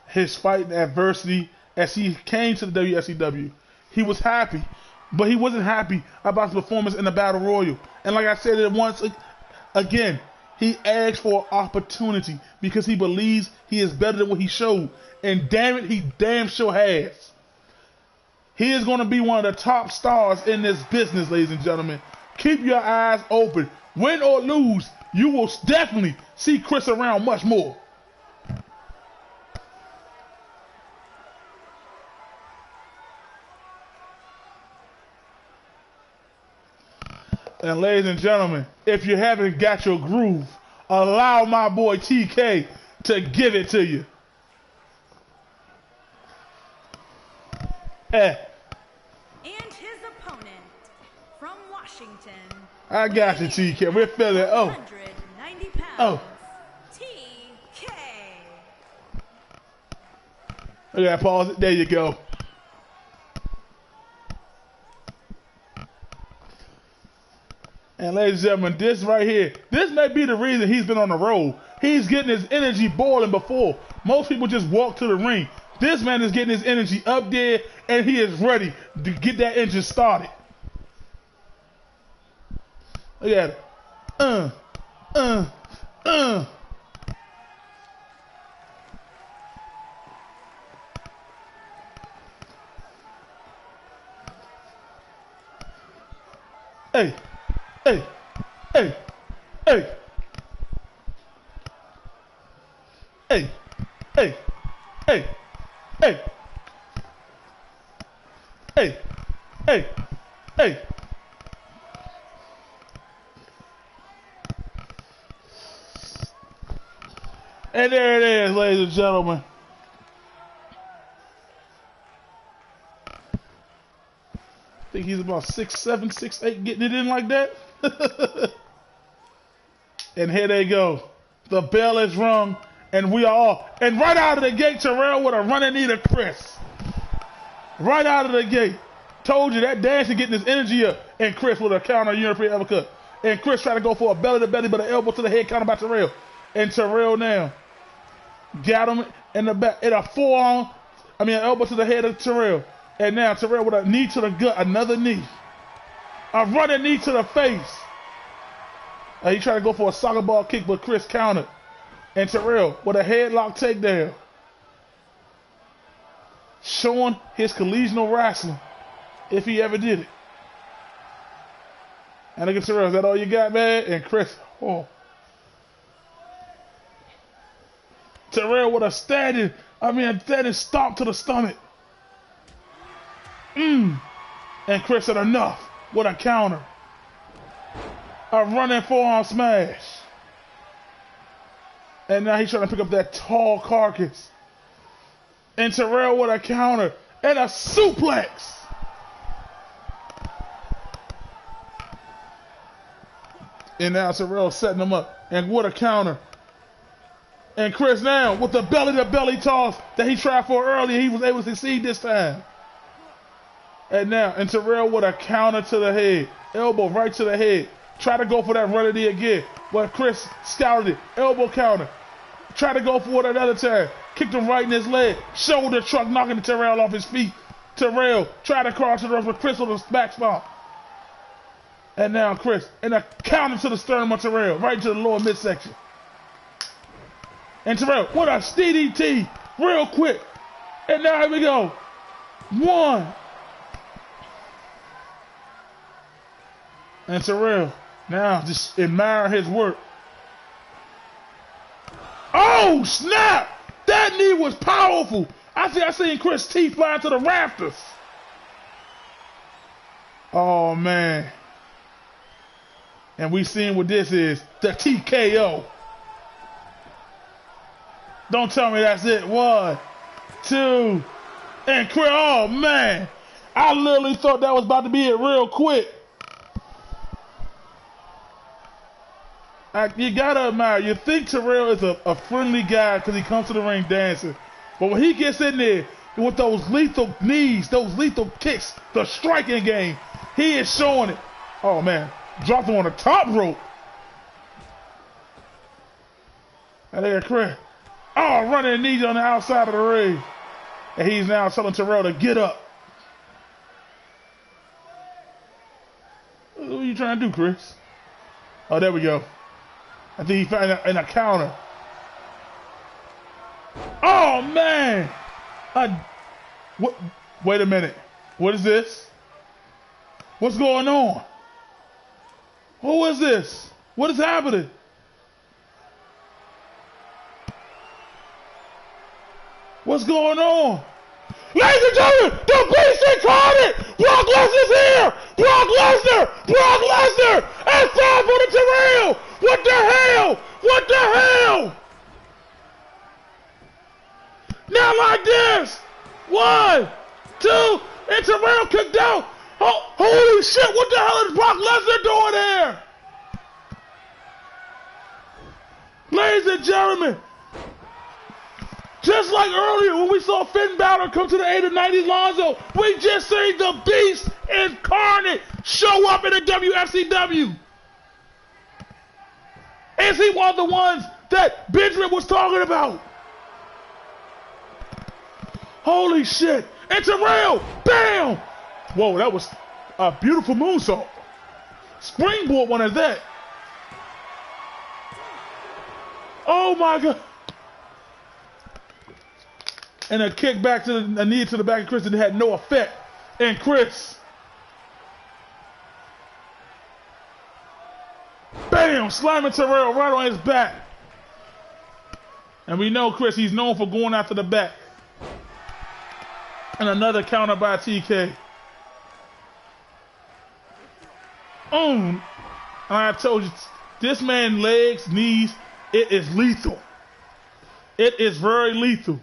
his fight in adversity as he came to the WSCW, he was happy, but he wasn't happy about his performance in the Battle Royal. And like I said it once again, he asked for opportunity because he believes he is better than what he showed. And damn it, he damn sure has. He is going to be one of the top stars in this business, ladies and gentlemen. keep your eyes open. Win or lose, you will definitely see Chris around much more. And ladies and gentlemen, if you haven't got your groove, allow my boy TK to give it to you. And his opponent from Washington. I got you, TK. We're feeling it. Oh. 190 pounds. Oh. TK. Look at that pause. There you go. And ladies and gentlemen, this right here, this may be the reason he's been on the road. He's getting his energy boiling before. Most people just walk to the ring. This man is getting his energy up there, and he is ready to get that engine started. Look at it. Hey. Hey, hey, hey, hey, hey, hey, hey, hey, hey, hey. And there it is, ladies and gentlemen. I think he's about 6'7", 6'8", getting it in like that. And here they go. The bell is rung, and we are off. And right out of the gate, Terrell with a running knee to Chris. Right out of the gate. Told you that Dash is getting his energy up. And Chris with a counter European uppercut. And Chris trying to go for a belly to belly, but an elbow to the head counter by Terrell. And Terrell now got him in the back. In a forearm, an elbow to the head of Terrell. And now Terrell with a knee to the gut, another knee. A running knee to the face. He tried to go for a soccer ball kick, but Chris countered. And Terrell with a headlock takedown. Showing his collegial wrestling, if he ever did it. And look at Terrell, is that all you got, man? And Chris, oh. Terrell with a standing stomp to the stomach. And Chris said enough with a counter. A running forearm smash. And now he's trying to pick up that tall carcass. And Terrell with a counter and a suplex. And now Terrell setting him up. And what a counter. And Chris now with the belly-to-belly toss that he tried for earlier. He was able to succeed this time. And now, and Terrell with a counter to the head. Elbow right to the head. Try to go for that running knee again. But Chris scouted it. Elbow counter. Try to go for it another time. Kicked him right in his leg. Shoulder truck knocking Terrell off his feet. Terrell tried to cross the ropes, but Chris with a back spot. And now Chris. And a counter to the sternum of Terrell. Right to the lower midsection. And Terrell, what a DDT. Real quick. And now here we go. 1. And Terrell, now just admire his work. Oh, snap! That knee was powerful. I seen Chris' teeth fly to the rafters. Oh, man. And we seen what this is. The TKO. Don't tell me that's it. 1, 2, and Chris. Oh, man. I literally thought that was about to be it real quick. You gotta admire. You think Terrell is a friendly guy because he comes to the ring dancing. But when he gets in there with those lethal knees, those lethal kicks, the striking game, he is showing it. Oh, man. Dropped him on the top rope. And there, Chris. Oh, running knees on the outside of the ring. And he's now telling Terrell to get up. What are you trying to do, Chris? Oh, there we go. I think he found in a counter. Oh, man. What? Wait a minute. What is this? What's going on? Who is this? What is happening? What's going on? Ladies and gentlemen, the Beast incarnate! Brock Lesnar's here! Brock Lesnar! Brock Lesnar! And 5 on the Terrell! What the hell? What the hell? Not like this! 1, 2, and Terrell kicked out! Oh, holy shit, what the hell is Brock Lesnar doing here? Ladies and gentlemen, just like earlier when we saw Finn Balor come to the aid of 90s Lonzo, we just seen the Beast incarnate show up in the WFCW. Is he one of the ones that Benjamin was talking about? Holy shit. And Terrell, bam! Whoa, that was a beautiful moonsault. Springboard one at that. Oh my God. And a kick back to a knee to the back of Chris that had no effect. And Chris, bam, slamming Terrell right on his back. And we know Chris, he's known for going after the back. And another counter by TK. And I told you, this man's legs, knees, it is lethal. It is very lethal.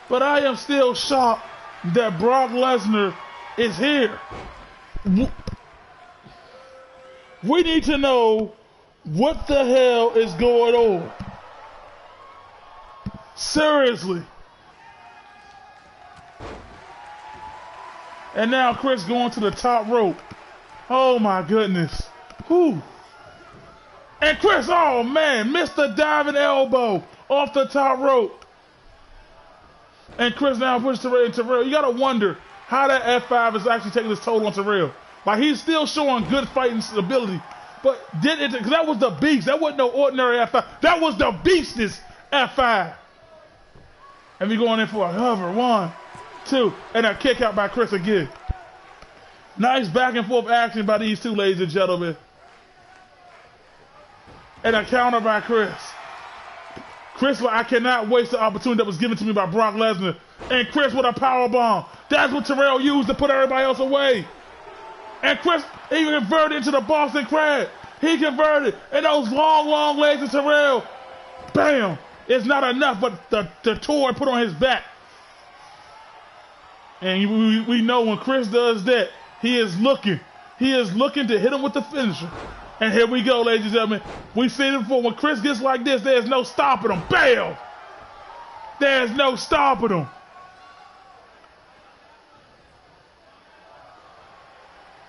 But I am still shocked that Brock Lesnar is here. We need to know what the hell is going on. Seriously. And now Chris going to the top rope. Oh my goodness. Whew. And Chris, oh man, missed the diving elbow off the top rope. And Chris now pushes Terrell and Terrell. You gotta wonder how that F5 is actually taking its toll on Terrell. Like he's still showing good fighting ability. But did it, because that was the beast. That wasn't no ordinary F5. That was the beastest F5. And we going in for a hover. 1, 2, and a kick out by Chris again. Nice back and forth action by these two, ladies and gentlemen. And a counter by Chris. Chris, I cannot waste the opportunity that was given to me by Brock Lesnar. And Chris with a power bomb. That's what Terrell used to put everybody else away. And Chris even converted into the Boston Crab. He converted. And those long, long legs of Terrell. Bam. It's not enough, but the toy put on his back. And we know when Chris does that, he is looking. He is looking to hit him with the finisher. And here we go, ladies and gentlemen. We've seen it before. When Chris gets like this, there's no stopping him. Bam! There's no stopping him.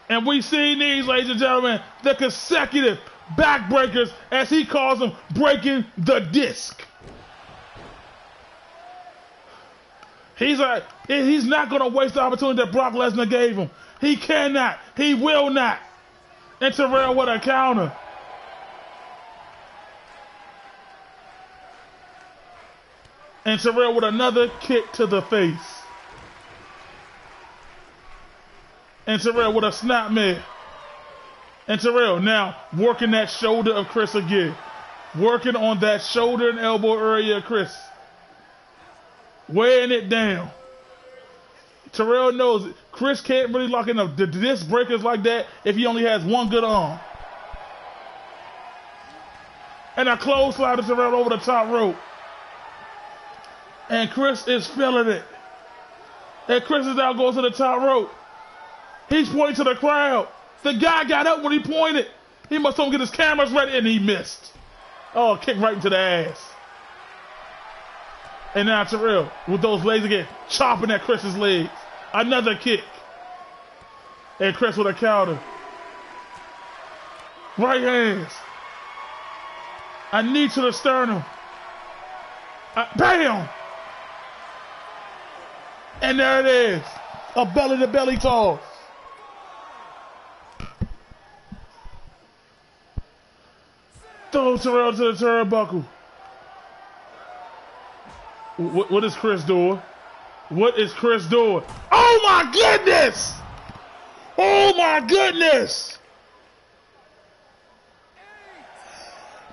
And we've seen these, ladies and gentlemen, the consecutive backbreakers, as he calls them, breaking the disc. He's not going to waste the opportunity that Brock Lesnar gave him. He cannot. He will not. And Terrell with a counter. And Terrell with another kick to the face. And Terrell with a snapmare. And Terrell now working that shoulder of Chris again. Working on that shoulder and elbow area of Chris. Weighing it down. Terrell knows it. Chris can't really lock in the disc breakers like that if he only has one good arm. And a close slide to Terrell over the top rope. And Chris is feeling it. And Chris is now going to the top rope. He's pointing to the crowd. The guy got up when he pointed. He must have get his cameras ready, and he missed. Oh, kick right into the ass. And now Terrell with those legs again, chopping at Chris's legs. Another kick. And Chris with a counter. Right hands. A knee to the sternum. Bam! And there it is. A belly-to-belly toss. Throw Terrell to the turnbuckle. What is Chris doing? What is Chris doing? Oh my goodness! Oh my goodness!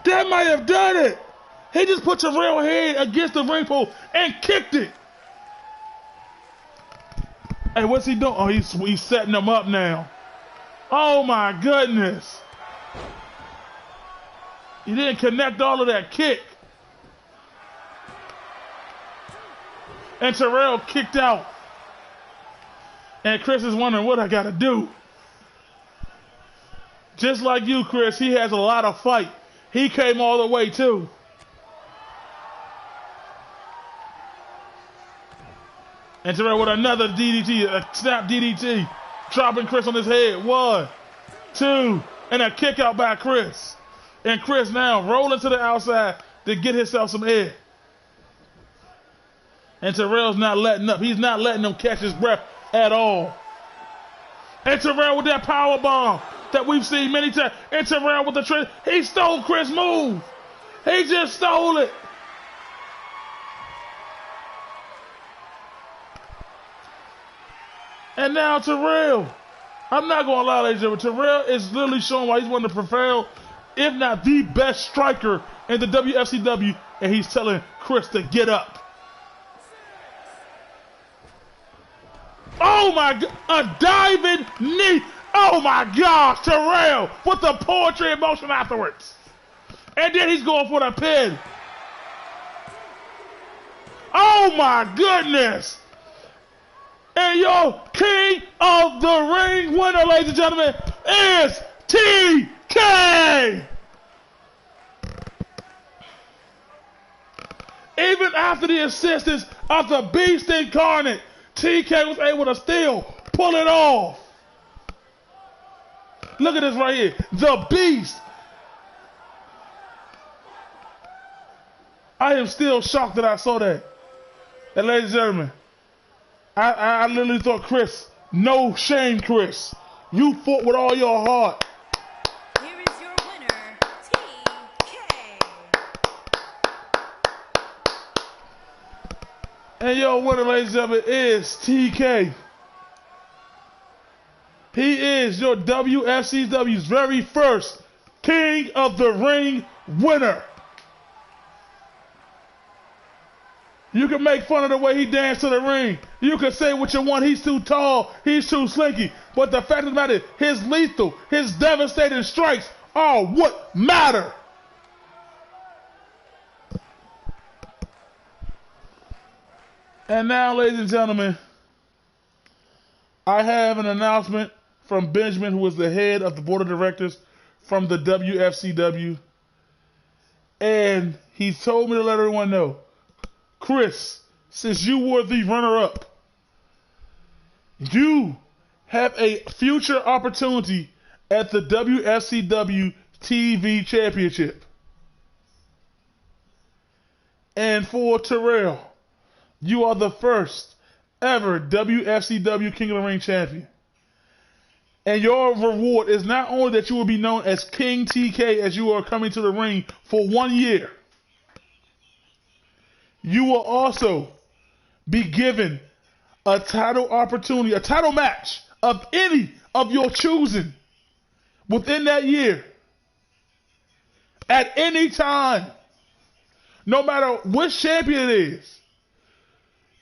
That might have done it. He just put Terrell's head against the ring pole and kicked it. Hey, what's he doing? Oh, he's setting him up now. Oh my goodness. He didn't connect all of that kick. And Terrell kicked out. And Chris is wondering what I gotta do. Just like you, Chris, he has a lot of fight. He came all the way too. And Terrell with another DDT, a snap DDT, dropping Chris on his head. 1, 2, and a kick out by Chris. And Chris now rolling to the outside to get himself some air. And Terrell's not letting up. He's not letting him catch his breath at all. And Terrell with that power bomb that we've seen many times. And Terrell with the trick. He stole Chris' move. He just stole it. And now Terrell. I'm not going to lie, ladies and gentlemen. Terrell is literally showing why he's one of the preferred, if not the best striker in the WFCW. And he's telling Chris to get up. Oh my God, a diving knee. Oh my gosh, Terrell with the poetry in motion afterwards. And then he's going for the pin. Oh my goodness. And your king of the ring winner, ladies and gentlemen, is TK. Even after the assistance of the Beast Incarnate, TK was able to still pull it off. Look at this right here. The Beast. I am still shocked that I saw that. And ladies and gentlemen, I literally thought, Chris, no shame, Chris. You fought with all your heart. Here is your winner, TK. And your winner, ladies and gentlemen, is TK. He is your WFCW's very first King of the Ring winner. You can make fun of the way he danced to the ring. You can say what you want. He's too tall. He's too slinky. But the fact of the matter is, his lethal, his devastating strikes are what matter. And now, ladies and gentlemen, I have an announcement from Benjamin, who is the head of the board of directors from the WFCW. And he told me to let everyone know, Chris, since you were the runner-up, you have a future opportunity at the WFCW TV Championship. And for Terrell, you are the first ever WFCW King of the Ring champion. And your reward is not only that you will be known as King TK as you are coming to the ring for 1 year, you will also be given a title opportunity, a title match of any of your choosing within that year. At any time, no matter which champion it is,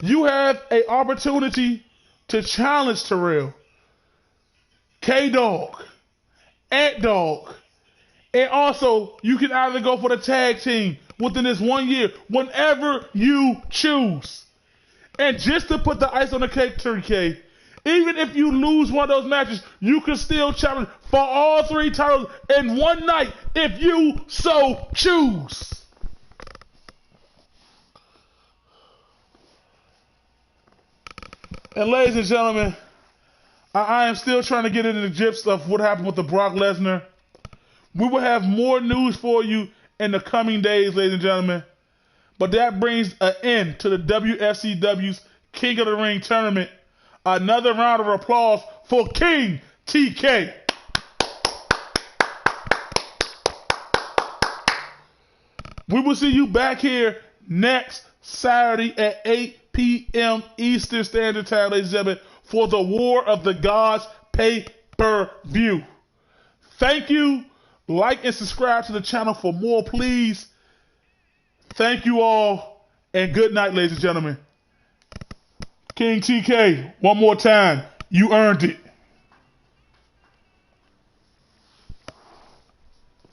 you have an opportunity to challenge Terrell, K-Dog, Ant-Dog, and also you can either go for the tag team within this 1 year, whenever you choose. And just to put the ice on the cake, TK, even if you lose one of those matches, you can still challenge for all 3 titles in one night if you so choose. And ladies and gentlemen, I am still trying to get into the gist of what happened with the Brock Lesnar. We will have more news for you in the coming days, ladies and gentlemen. But that brings an end to the WFCW's King of the Ring tournament. Another round of applause for King TK. We will see you back here next Saturday at 8 p.m. Eastern Standard Time, ladies and gentlemen, for the War of the Gods pay-per-view. Thank you. Like and subscribe to the channel for more, please. Thank you all, and good night, ladies and gentlemen. King TK, one more time. You earned it.